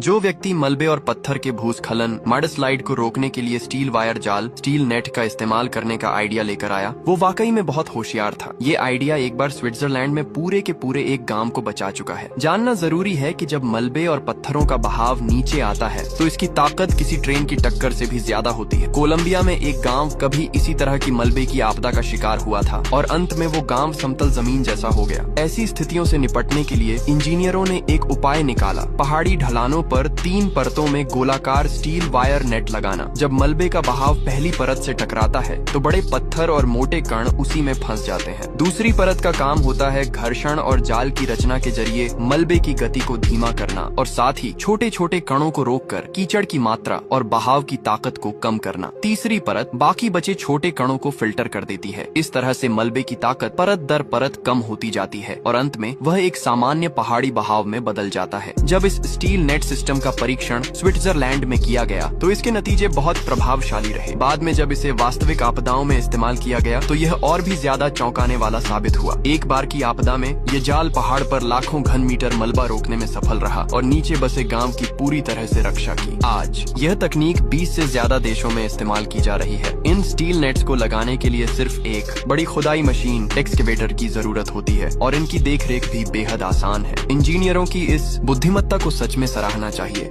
जो व्यक्ति मलबे और पत्थर के भूस्खलन मडस्लाइड को रोकने के लिए स्टील वायर जाल स्टील नेट का इस्तेमाल करने का आइडिया लेकर आया, वो वाकई में बहुत होशियार था। ये आइडिया एक बार स्विट्जरलैंड में पूरे के पूरे एक गांव को बचा चुका है। जानना जरूरी है कि जब मलबे और पत्थरों का बहाव नीचे आता है तो इसकी ताकत किसी ट्रेन की टक्कर से भी ज्यादा होती है। कोलंबिया में एक गाँव कभी इसी तरह की मलबे की आपदा का शिकार हुआ था और अंत में वो गाँव समतल जमीन जैसा हो गया। ऐसी स्थितियों से निपटने के लिए इंजीनियरों ने एक उपाय निकाला, पहाड़ी ढलानों पर 3 परतों में गोलाकार स्टील वायर नेट लगाना। जब मलबे का बहाव पहली परत से टकराता है तो बड़े पत्थर और मोटे कण उसी में फंस जाते हैं। दूसरी परत का काम होता है घर्षण और जाल की रचना के जरिए मलबे की गति को धीमा करना और साथ ही छोटे छोटे कणों को रोककर कीचड़ की मात्रा और बहाव की ताकत को कम करना। तीसरी परत बाकी बचे छोटे कणों को फिल्टर कर देती है। इस तरह से मलबे की ताकत परत दर परत कम होती जाती है और अंत में वह एक सामान्य पहाड़ी बहाव में बदल जाता है। जब इस स्टील नेट सिस्टम का परीक्षण स्विट्जरलैंड में किया गया तो इसके नतीजे बहुत प्रभावशाली रहे। बाद में जब इसे वास्तविक आपदाओं में इस्तेमाल किया गया तो यह और भी ज्यादा चौंकाने वाला साबित हुआ। एक बार की आपदा में ये जाल पहाड़ पर लाखों घन मीटर मलबा रोकने में सफल रहा और नीचे बसे गांव की पूरी तरह से रक्षा की। आज यह तकनीक 20 से ज्यादा देशों में इस्तेमाल की जा रही है। इन स्टील नेट्स को लगाने के लिए सिर्फ एक बड़ी खुदाई मशीन एक्सकेवेटर की जरूरत होती है और इनकी देखरेख भी बेहद आसान है। इंजीनियरों की इस बुद्धिमत्ता को सच में सराहना चाहिए।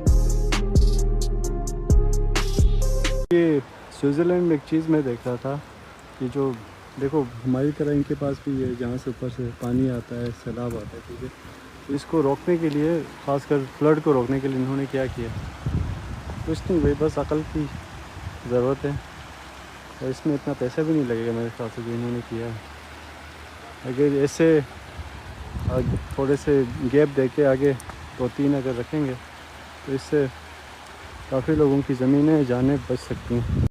ये स्विट्ज़रलैंड में एक चीज़ मैं देख रहा था कि जो देखो हमारी तरह इनके पास भी है, जहाँ से ऊपर से पानी आता है, सैलाब आता है, ठीक है। तो इसको रोकने के लिए, खासकर फ्लड को रोकने के लिए इन्होंने क्या किया, कुछ नहीं भाई, बस अकल की ज़रूरत है और इसमें इतना पैसा भी नहीं लगेगा मेरे ख्याल से जो इन्होंने किया है। अगर ऐसे थोड़े से गैप दे के आगे 2-3 अगर रखेंगे तो इससे काफ़ी लोगों की ज़मीनें जानें बच सकती हैं।